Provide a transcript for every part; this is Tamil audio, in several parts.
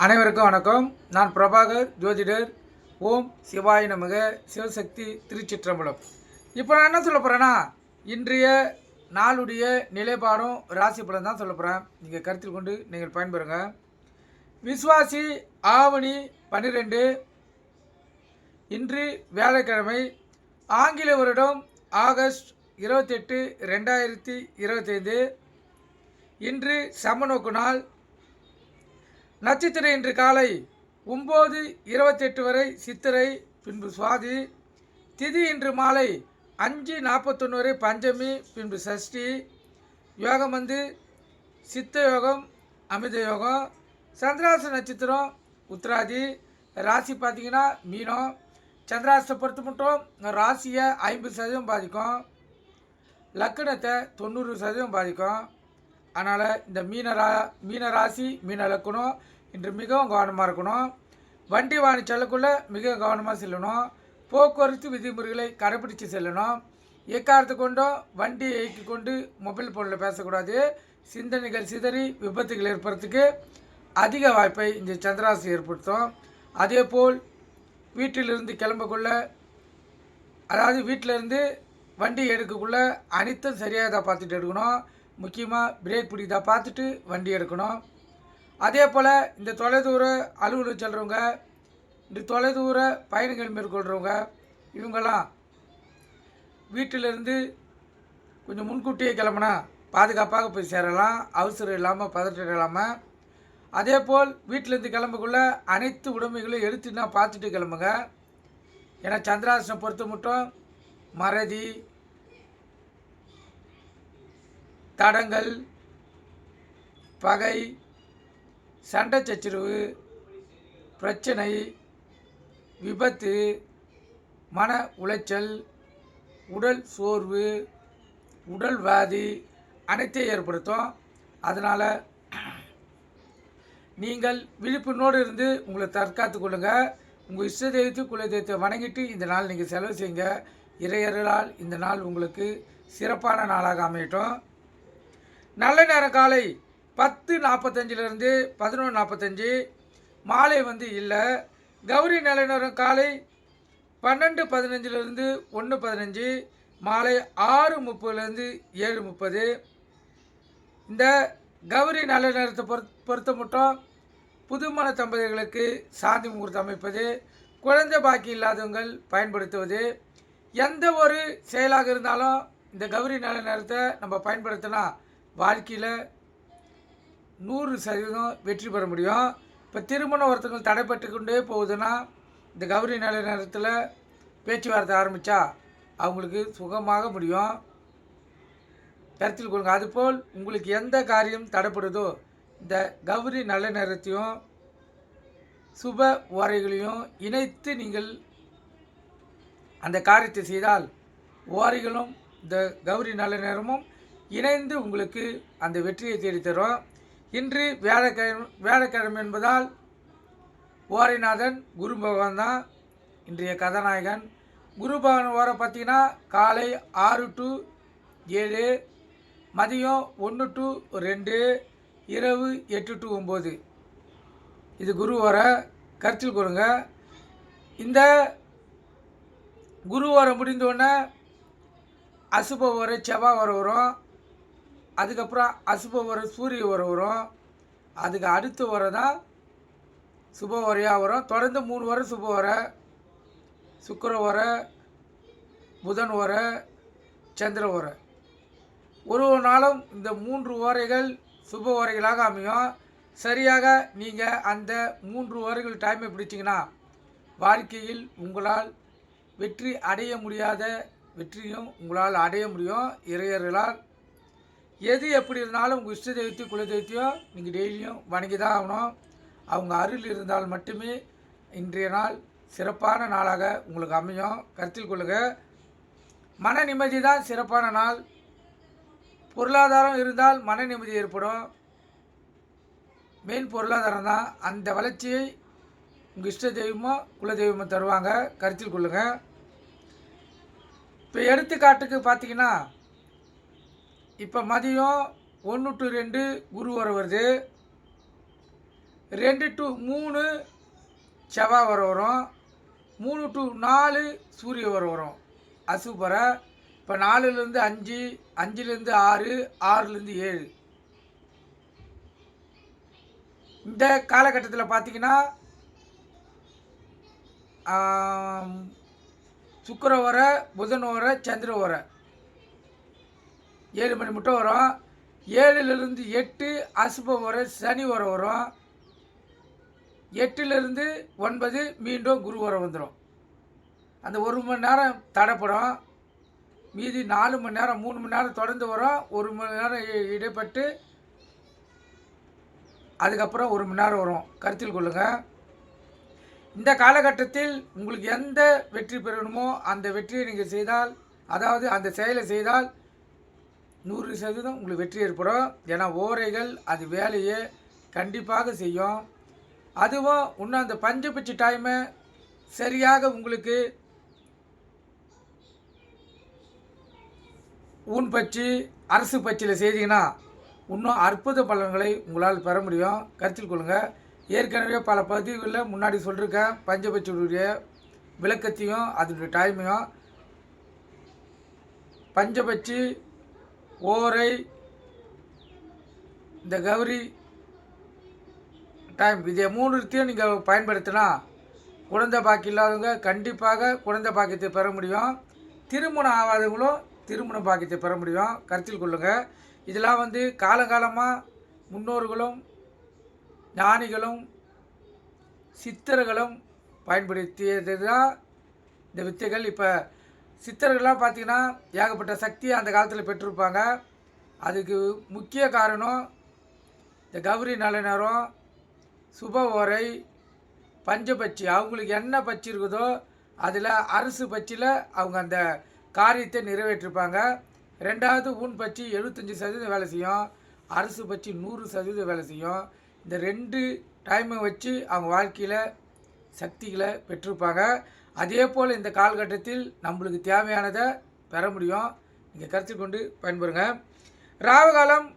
அனைவருக்கும் வணக்கம். நான் பிரபாகர் ஜோதிடர். ஓம் சிவாய நமக. சிவசக்தி திருச்சிற்றம்பலம். இப்போ நான் என்ன சொல்ல போகிறேன்னா, இன்றைய நாளுடைய நிலைப்பாடும் ராசி பலன் தான் சொல்ல போகிறேன். நீங்கள் கருத்தில் கொண்டு நீங்கள் பயன்பெறுங்க. விஸ்வாசி ஆவணி 12 இன்று வியாழக்கிழமை, ஆங்கில வருடம் ஆகஸ்ட் 28, 2025. இன்று சமநோக்கு நாள். நட்சத்திரம் இன்று காலை 9:28 வரை சித்திரை, பின்பு சுவாதி. திதி இன்று மாலை 5:41 வரை பஞ்சமி, பின்பு சஷ்டி. யோகம் சித்த யோகம், அமிர்த யோகம். சந்திராச நட்சத்திரம் உத்திராதி. ராசி பார்த்திங்கன்னா மீனம். சந்திராசை பொறுத்து மட்டும் ராசியை 50% பாதிக்கும், லக்கணத்தை 90% பாதிக்கும். அதனால் இந்த மீன ராசி மீன லக்கணம் இன்று மிகவும் கவனமாக இருக்கணும். வண்டி வாங்கி செல்லக்குள்ளே மிக கவனமாக செல்லணும். போக்குவரத்து விதிமுறைகளை கடைப்பிடித்து செல்லணும். எக்காரத்து கொண்டும் வண்டியை இயக்கி கொண்டு மொபைல் ஃபோனில் பேசக்கூடாது. சிந்தனைகள் சிதறி விபத்துகள் ஏற்படுறதுக்கு அதிக வாய்ப்பை இந்த சந்திராசி ஏற்படுத்தும். அதே போல் வீட்டிலிருந்து கிளம்பக்குள்ள, அதாவது வீட்டிலேருந்து வண்டி எடுக்கக்குள்ளே அனைத்தும் சரியாக தான் பார்த்துட்டு எடுக்கணும். முக்கியமாக பிரேக் பிடித்தா பார்த்துட்டு வண்டி எடுக்கணும். அதே போல் இந்த தொலைதூர அலுவலகம் செல்கிறவங்க, இந்த தொலைதூர பயணங்கள் மேற்கொள்கிறவங்க, இவங்கெல்லாம் வீட்டிலிருந்து கொஞ்சம் முன்கூட்டியே கிளம்புனா பாதுகாப்பாக போய் சேரலாம், அவசரம் இல்லாமல் பதற்றம் இல்லாமல். அதே போல் வீட்டிலேருந்து கிளம்பக்குள்ளே அனைத்து உடைமைகளையும் எடுத்துன்னா பார்த்துட்டு கிளம்புங்க. ஏன்னா சந்திராசனை பொறுத்த மட்டும் மறதி, தடங்கள், பகை, சண்டை சச்சரவு, பிரச்சனை, விபத்து, மன உளைச்சல், உடல் சோர்வு, உடல் வியாதி அனைத்தையும் ஏற்படுத்தும். அதனால் நீங்கள் விழிப்புணோடு இருந்து உங்களை தற்காத்து கொள்ளுங்கள். உங்கள் இஷ்ட தெய்வத்தை குல தெய்வத்தை வணங்கிட்டு இந்த நாள் நீங்கள் செலவு செய்யுங்க. இறையர்களால் இந்த நாள் உங்களுக்கு சிறப்பான நாளாக அமையட்டும். நல்ல நேரம் காலை 10:45 11:45. மாலை இல்லை. கௌரி நல்ல நேரம் காலை 12:15 1:15. மாலை 6:30 7:30. இந்த கௌரி நல்ல நேரத்தை பொறுத்த மட்டும் புதுமண தம்பதிகளுக்கு சாந்தி முகூர்த்தம் அமைப்பது, குழந்தை பாக்கி இல்லாதவங்கள் பயன்படுத்துவது. எந்த ஒரு செயலாக இருந்தாலும் இந்த கௌரி நல்ல நேரத்தை நம்ம பயன்படுத்தினா வாழ்க்கையில் 100% வெற்றி பெற முடியும். இப்போ திருமணம் ஒருத்தவங்க தடைப்பட்டு கொண்டே போகுதுன்னா இந்த கௌரி நல்ல நேரத்தில் பேச்சுவார்த்தை ஆரம்பித்தா அவங்களுக்கு சுகமாக முடியும். கருத்தில் கொள்ளுங்க. அதுபோல் உங்களுக்கு எந்த காரியம் தடைப்படுதோ இந்த கௌரி நல்ல நேரத்தையும் சுப ஓரைகளையும் இணைத்து நீங்கள் அந்த காரியத்தை செய்தால் ஓரைகளும் இந்த கௌரி நல்ல நேரமும் இணைந்து உங்களுக்கு அந்த வெற்றியை தேடித்தரும். இன்று வியாழக்கிழமை என்பதால் ஓரைநாதன் குரு பகவான் தான் இன்றைய கதாநாயகன். குரு பகவான் ஓரை பார்த்திங்கன்னா காலை 6 to 7, மதியம் 1 to 2, இரவு 8 to 9. இது குரு ஓரை. கருத்தில் கொள்ளுங்க. இந்த குரு ஓரை முடிந்தோடனே அசுப ஓரை செவ்வாய் ஓரை வரும். அதுக்கப்புறம் அசுப ஓரை சூரிய ஓரை வரும். அதுக்கு அடுத்த ஓரை தான் சுப ஓரையாக வரும். தொடர்ந்து 3 ஓரை சுப ஓரை, சுக்கிர ஓரை, புதன் ஓரை, சந்திர ஓரை. ஒரு நாளும் இந்த 3 ஓரைகள் சுப ஓரைகளாக அமையும். சரியாக நீங்கள் அந்த 3 ஓரைகள் டைமை பிடிச்சிங்கன்னா வாழ்க்கையில் உங்களால் வெற்றி அடைய முடியாத வெற்றியும் உங்களால் அடைய முடியும். இறையர்களால் எது எப்படி இருந்தாலும் உங்கள் இஷ்ட தெய்வத்தையும் குல தெய்வத்தையும் நீங்கள் டெய்லியும் வணங்கி தான் ஆகணும். அவங்க அருள் இருந்தால் மட்டுமே இன்றைய நாள் சிறப்பான நாளாக உங்களுக்கு அமையும். கருத்தில் கொள்ளுங்கள். மன நிம்மதி தான் சிறப்பான நாள். பொருளாதாரம் இருந்தால் மன நிம்மதி ஏற்படும். மெயின் பொருளாதாரம் தான். அந்த வளர்ச்சியை உங்கள் இஷ்ட தெய்வமோ குல தெய்வமோ தருவாங்க. கருத்தில் கொள்ளுங்கள். இப்போ எடுத்துக்காட்டுக்கு பார்த்தீங்கன்னா, இப்போ மதியம் 1 to 2 குரு ஓரை வருது. 2 to 3 செவ்வாய் வரும். 3 to 4 சூரிய வரும் அசுபரை. இப்போ 4லேருந்து 5, 5லேருந்து 6, 6லேருந்து 7. இந்த காலகட்டத்தில் பார்த்தீங்கன்னா சுக்கிர வர, புதன் வர, சந்திர வர 7 மணி மட்டும் வரும். 7லேருந்து 8 அசுப வர, சனி வரும். 8லேருந்து 9 மீண்டும் குரு வர வந்துடும். அந்த 1 மணி நேரம் தடைப்படும். மீதி 4 மணி நேரம் 3 மணி நேரம் தொடர்ந்து வரும். 1 மணி நேரம் இடைப்பட்டு அதுக்கப்புறம் 1 மணி நேரம் வரும். கருத்தில் கொள்ளுங்கள். இந்த காலகட்டத்தில் உங்களுக்கு எந்த வெற்றி பெறணுமோ அந்த வெற்றியை நீங்கள் செய்தால், அதாவது அந்த செயலை செய்தால் 100% உங்களுக்கு வெற்றி ஏற்படும். ஏன்னா ஓரைகள் அது வேலையை கண்டிப்பாக செய்யும். அதுவும் இன்னும் அந்த பஞ்சபட்சி டைமை சரியாக உங்களுக்கு ஊன் பட்சி அரசு பட்சியில் செய்தீங்கன்னா இன்னும் அற்புத பலன்களை உங்களால் பெற முடியும். கருத்தில் கொள்ளுங்கள். ஏற்கனவே பல பதிவுகளில் முன்னாடி சொல்லியிருக்கேன். பஞ்சபட்சியுடைய விளக்கத்தையும் அதனுடைய டைமையும். பஞ்சபட்சி, ஓரை, இந்த கௌரி டைம் இதை 3த்தையும் நீங்கள் பயன்படுத்தினா குழந்தை பாக்கியம் இல்லாதவங்க கண்டிப்பாக குழந்தை பாக்கியத்தை பெற முடியும். திருமணம் ஆகாதவங்களும் திருமண பாக்கியத்தை பெற முடியும். கருத்தில் கொள்ளுங்கள். இதெல்லாம் காலகாலமாக முன்னோர்களும் ஞானிகளும் சித்தர்களும் பயன்படுத்தியது தான் இந்த வித்தைகள். இப்போ சித்தர்கள்லாம் பார்த்திங்கன்னா ஏகப்பட்ட சக்தியை அந்த காலத்தில் பெற்றிருப்பாங்க. அதுக்கு முக்கிய காரணம் இந்த கௌரி நல்ல நேரம், சுப ஓரை, பஞ்சபட்சி. அவங்களுக்கு என்ன பட்சி இருக்குதோ அதில் அரசு பட்சியில் அவங்க அந்த காரியத்தை நிறைவேற்றிருப்பாங்க. 2வது ஊன் பட்சி 75% வேலை செய்யும். அரசு பட்சி 100% வேலை செய்யும். இந்த 2 டைமை வச்சு அவங்க வாழ்க்கையில் சக்திகளை பெற்றிருப்பாங்க. அதே போல் இந்த காலகட்டத்தில் நம்மளுக்கு தேவையானதை பெற முடியும். நீங்கள் கருத்தில் கொண்டு பயன்பெறுங்க. ராவகாலம்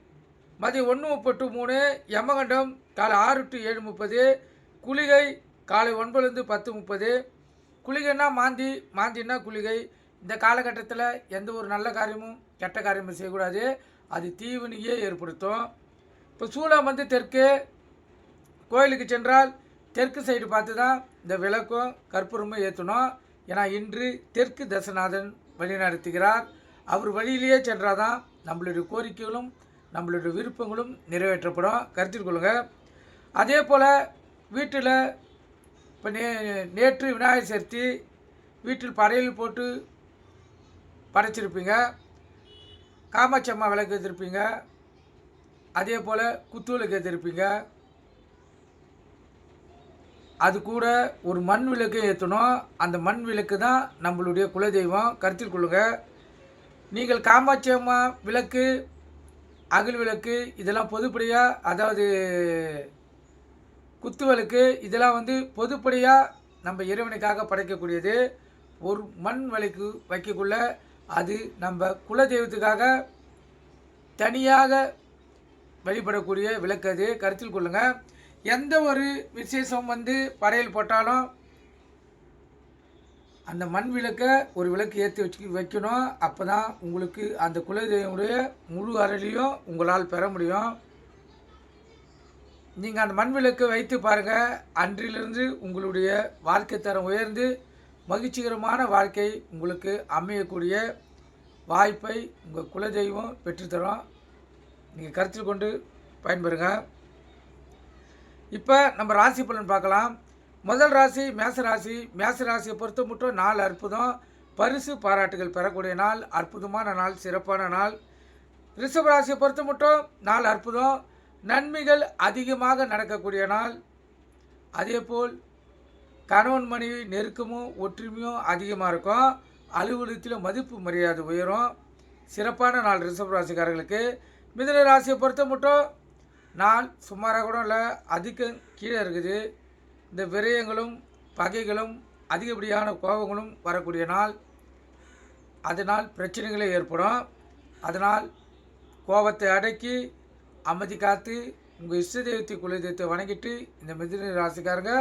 மதியம் 1:30 to 3, யமகண்டம் காலை 6 to 7:30, குளிகை காலை 9லேருந்து 10:30. குளிகைன்னா மாந்தி, மாந்தின்னா குளிகை. இந்த காலகட்டத்தில் எந்த ஒரு நல்ல காரியமும் கெட்ட காரியமும் செய்யக்கூடாது. அது தீவினையே ஏற்படுத்தும். இப்போ சூளம் தெற்கு கோயிலுக்கு சென்றால் தெற்கு சைடு பார்த்து தான் இந்த விளக்கும் கற்பூரமும் ஏற்றணும். ஏன்னா இன்று தெற்கு தசநாதன் வழி நடத்துகிறார். அவர் வழியிலேயே சென்றால் தான் நம்மளுடைய கோரிக்கைகளும் நம்மளுடைய விருப்பங்களும் நிறைவேற்றப்படும். கருத்தில் கொள்ளுங்கள். அதே போல் வீட்டில் இப்போ நேற்று விநாயகர் சதுர்த்தி வீட்டில் படையல் போட்டு படைச்சிருப்பீங்க. காமாட்சி அம்மா விளக்கு ஏற்றிருப்பீங்க. அதே போல் குத்துவிளக்கு ஏற்றிருப்பீங்க. அது கூட ஒரு மண் விளக்கு ஏற்றணும். அந்த மண் விளக்கு தான் நம்மளுடைய குலதெய்வம். கருத்தில் கொள்ளுங்கள். நீங்கள் காமாட்சி அம்மா விளக்கு, அகல் விளக்கு இதெல்லாம் பொதுப்படியாக, அதாவது குத்து விளக்கு இதெல்லாம் பொதுப்படியாக நம்ம இறைவனுக்காக படைக்கக்கூடியது. ஒரு மண் விளக்கு வைக்கக்குள்ள அது நம்ம குலதெய்வத்துக்காக தனியாக வழிபடக்கூடிய விளக்கு. அது கருத்தில் கொள்ளுங்கள். எந்த ஒரு விசேஷம் படையல் போட்டாலும் அந்த மண் விளக்கை ஒரு விளக்கு ஏற்றி வைக்கணும். அப்போ தான் உங்களுக்கு அந்த குலதெய்வனுடைய முழு அருளையும் உங்களால் பெற முடியும். நீங்கள் அந்த மண் விளக்கு வைத்து பாருங்கள். அன்றிலிருந்து உங்களுடைய வாழ்க்கை தரம் உயர்ந்து மகிழ்ச்சிகரமான வாழ்க்கை உங்களுக்கு அமையக்கூடிய வாய்ப்பை உங்கள் குலதெய்வம் பெற்றுத்தரும். நீங்கள் கருத்தில் கொண்டு பயன்பெறுங்க. இப்போ நம்ம ராசி பலன் பார்க்கலாம். முதல் ராசி மேசராசி. மேசராசியை பொறுத்த மட்டும் 4 அற்புதம். பரிசு பாராட்டுகள் பெறக்கூடிய நாள், அற்புதமான நாள், சிறப்பான நாள். ரிஷப ராசியை பொறுத்த மட்டும் 4 அற்புதம். நன்மைகள் அதிகமாக நடக்கக்கூடிய நாள். அதேபோல் கணவன் மனைவி நெருக்கமும் ஒற்றுமையும் அதிகமாக இருக்கும். அலுவலகத்தில் மதிப்பு மரியாதை உயரும். சிறப்பான நாள் ரிஷப ராசிக்காரர்களுக்கு. மிதுன ராசியை பொறுத்த மட்டும் நாள் சுமாராக கூட இல்லை, அதிகம் கீழே இருக்குது. இந்த விரயங்களும் பகைகளும் அதிகப்படியான கோபங்களும் வரக்கூடிய நாள். அதனால் பிரச்சனைகளே ஏற்படும். அதனால் கோபத்தை அடக்கி அமைதி காத்து உங்கள் இஷ்ட தெய்வத்தை குல தெய்வத்தை வணங்கிட்டு இந்த மிதுன ராசிக்காரங்க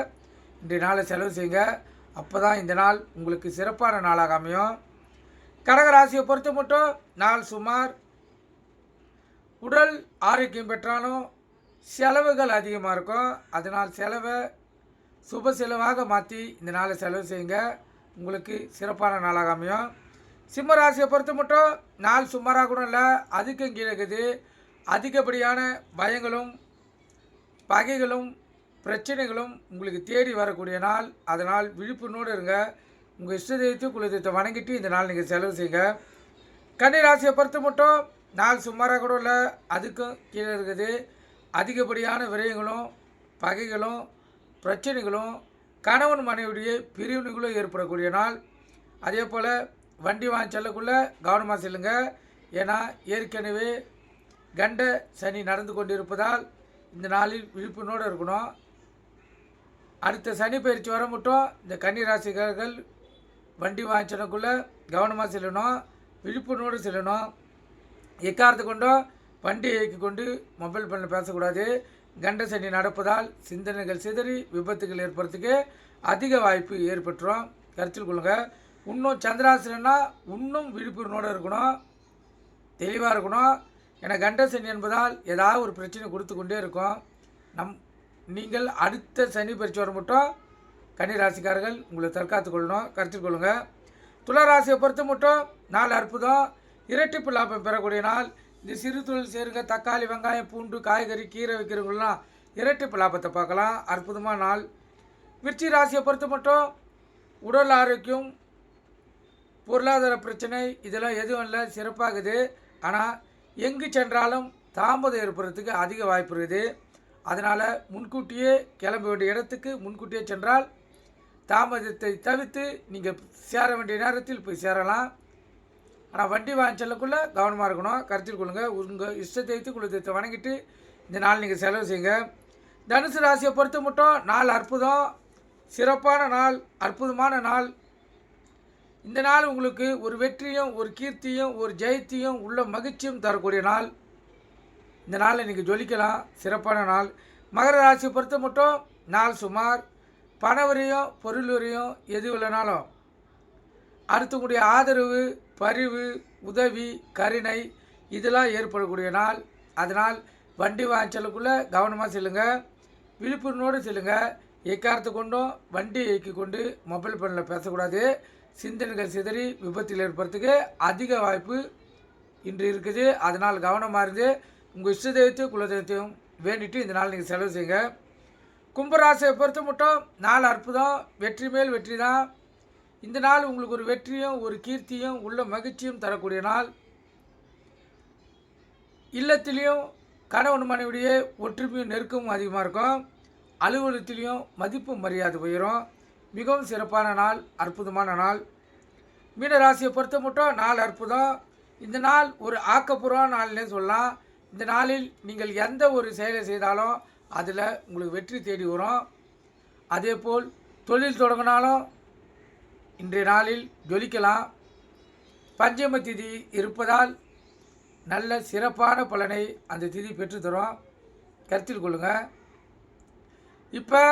இன்றைய நாளை செலவு செய்யுங்க. அப்போ தான் இந்த நாள் உங்களுக்கு சிறப்பான நாளாக அமையும். கடக ராசியை பொறுத்த மட்டும் நாள் சுமார் உடல் ஆரோக்கியம் பெற்றாலும் செலவுகள் அதிகமாக இருக்கும். அதனால் செலவை சுப செலவாக மாற்றி இந்த நாளை செலவு செய்யுங்க. உங்களுக்கு சிறப்பான நாளாக அமையும். சிம்ம ராசியை பொறுத்த மட்டும் நாள் சுமாராக கூட இல்லை, அதுக்கும் கீழே இருக்குது. அதிகப்படியான பயங்களும் பகைகளும் பிரச்சனைகளும் உங்களுக்கு தேடி வரக்கூடிய நாள். அதனால் விழிப்புணோடு இருங்க. உங்கள் இஷ்ட தெய்வத்தை குல தெய்வத்தை வணங்கிட்டு இந்த நாள் நீங்கள் செலவு செய்யுங்க. கன்னி ராசியை பொறுத்த மட்டும் நாள் சுமாராக கூட இல்லை, அதுக்கும் கீழே இருக்குது. அதிகப்படியான விரயங்களும் பகைகளும் பிரச்சனைகளும் கணவன் மனைவியுடைய பிரிவினைகளும் ஏற்படக்கூடிய நாள். அதே போல் வண்டி வாங்கி செல்லக்குள்ளே கவனமாக செல்லுங்க. ஏன்னா ஏற்கனவே கண்ட சனி நடந்து கொண்டிருப்பதால் இந்த நாளில் விழிப்புணோடு இருக்கணும். அடுத்த சனி பயிற்சி வர மட்டும் இந்த கன்னி ராசிக்காரர்கள் வண்டி வாங்கி செல்லக்குள்ளே கவனமாக செல்லணும், விழிப்புணோடு செல்லணும். எக்காரத்து கொண்டும் வண்டியை இயக்கி கொண்டு மொபைல் ஃபோனில் பேசக்கூடாது. கண்ட சனி நடப்பதால் சிந்தனைகள் சிதறி விபத்துகள் ஏற்படுறதுக்கு அதிக வாய்ப்பு ஏற்பட்டுரும். கருத்தில் கொள்ளுங்கள். இன்னும் சந்திராசிரன்னா இன்னும் விழிப்புணர்வோடு இருக்கணும், தெளிவாக இருக்கணும். ஏன்னா கண்ட சனி என்பதால் ஏதாவது ஒரு பிரச்சனை கொடுத்து கொண்டே இருக்கும். நீங்கள் அடுத்த சனி பயிற்சி வர மட்டும் கன்னி ராசிக்காரர்கள் உங்களை தற்காத்து கொள்ளணும், கருத்தில் கொள்ளுங்கள். துலா ராசியை பொறுத்த மட்டும் நாள் அற்புதம், இரட்டிப்பு லாபம் பெறக்கூடிய நாள். இந்த சிறு தொழில் சேருங்க. தக்காளி வெங்காயம் பூண்டு காய்கறி கீரை வைக்கிறவங்களாம் இரட்டிப்பு லாபத்தை பார்க்கலாம். அற்புதமான நாள். விருச்சிக ராசியை பொறுத்த மட்டும் உடல் ஆரோக்கியம் பொருளாதார பிரச்சனை இதெல்லாம் எதுவும் இல்லை, சிறப்பாகுது. ஆனால் எங்கு சென்றாலும் தாமதம் ஏற்படுறதுக்கு அதிக வாய்ப்பு இருக்குது. அதனால் முன்கூட்டியே கிளம்ப வேண்டிய இடத்துக்கு முன்கூட்டியே சென்றால் தாமதத்தை தவிர்த்து நீங்கள் சேர வேண்டிய நேரத்தில் போய் சேரலாம். ஆனால் வண்டி வாங்கி செல்லக்குள்ளே கவனமாக இருக்கணும், கருத்தில் கொள்ளுங்கள். உங்கள் இஷ்ட தெய்வத்தை குல தெய்வத்தை வணங்கிட்டு இந்த நாள் நீங்கள் செலவு செய்யுங்க. தனுசு ராசியை பொறுத்த மட்டும் நாள் அற்புதம், சிறப்பான நாள், அற்புதமான நாள். இந்த நாள் உங்களுக்கு ஒரு வெற்றியும் ஒரு கீர்த்தியும் ஒரு ஜெயத்தையும் உள்ள மகிழ்ச்சியும் தரக்கூடிய நாள். இந்த நாளில் நீங்கள் ஜொலிக்கலாம், சிறப்பான நாள். மகர ராசியை பொறுத்த மட்டும் நாள் சுமார் பணவரையும் பொருள் வரையும் எது இல்லைனாலும் அடுத்தக்கூடிய ஆதரவு பரிவு உதவி கருணை இதெல்லாம் ஏற்படக்கூடிய நாள். அதனால் வண்டி வாங்கி செல்லக்குள்ளே கவனமாக செல்லுங்கள், விழிப்புணர்வோடு செல்லுங்கள். எக்காரத்தை கொண்டும் வண்டியை இயக்கி கொண்டு மொபைல் ஃபோனில் பேசக்கூடாது. சிந்தனைகள் சிதறி விபத்தில் ஏற்படுறதுக்கு அதிக வாய்ப்பு இன்று இருக்குது. அதனால் கவனமாக இருந்து உங்கள் இஷ்ட தெய்வத்தையும் குல தெய்வத்தையும் வேண்டிட்டு இந்த நாள் நீங்கள் செலவு செய்யுங்க. கும்பராசியை பொறுத்த மட்டும் நாள் அற்புதம், வெற்றி மேல் வெற்றி தான். இந்த நாள் உங்களுக்கு ஒரு வெற்றியும் ஒரு கீர்த்தியும் உள்ள மகிழ்ச்சியும் தரக்கூடிய நாள். இல்லத்திலையும் கணவன் மனைவிடைய ஒற்றுமையும் நெருக்கமும் அதிகமாக இருக்கும். அலுவலகத்திலையும் மதிப்பு மரியாதை உயரும். மிகவும் சிறப்பான நாள், அற்புதமான நாள். மீன ராசியை பொறுத்த மட்டும் நாள் அற்புதம். இந்த நாள் ஒரு ஆக்கப்பூர்வமான நாள்னே சொல்லலாம். இந்த நாளில் நீங்கள் எந்த ஒரு செயலை செய்தாலும் அதில் உங்களுக்கு வெற்றி தேடி வரும். அதே போல் தொழில் தொடங்கினாலும் இன்றைய நாளில் ஜொலிக்கலாம். பஞ்சம திதி இருப்பதால் நல்ல சிறப்பான பலனை அந்த திதி பெற்றுத்தரும், கருத்தில் கொள்ளுங்கள். இப்போ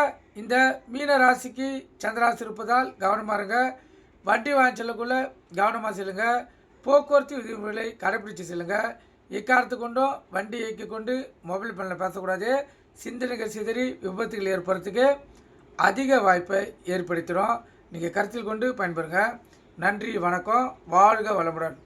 இந்த மீன ராசிக்கு சந்திராசி இருப்பதால் கவனமாக இருங்க. வண்டி வாங்கி செல்லக்குள்ளே கவனமாக செல்லுங்க. போக்குவரத்து விதிமுறைகளை கடைப்பிடிச்சு செல்லுங்க. எக்காரத்து கொண்டும் வண்டி இயக்கி கொண்டு மொபைல் ஃபோனில் பேசக்கூடாது. சிந்தனைகள் சிதறி விபத்துகள் ஏற்படுறதுக்கு அதிக வாய்ப்பை ஏற்படுத்திடும். நீங்கள் கருத்தில் கொண்டு பயன்பெறுங்க. நன்றி, வணக்கம், வாழ்க வளமுடன்.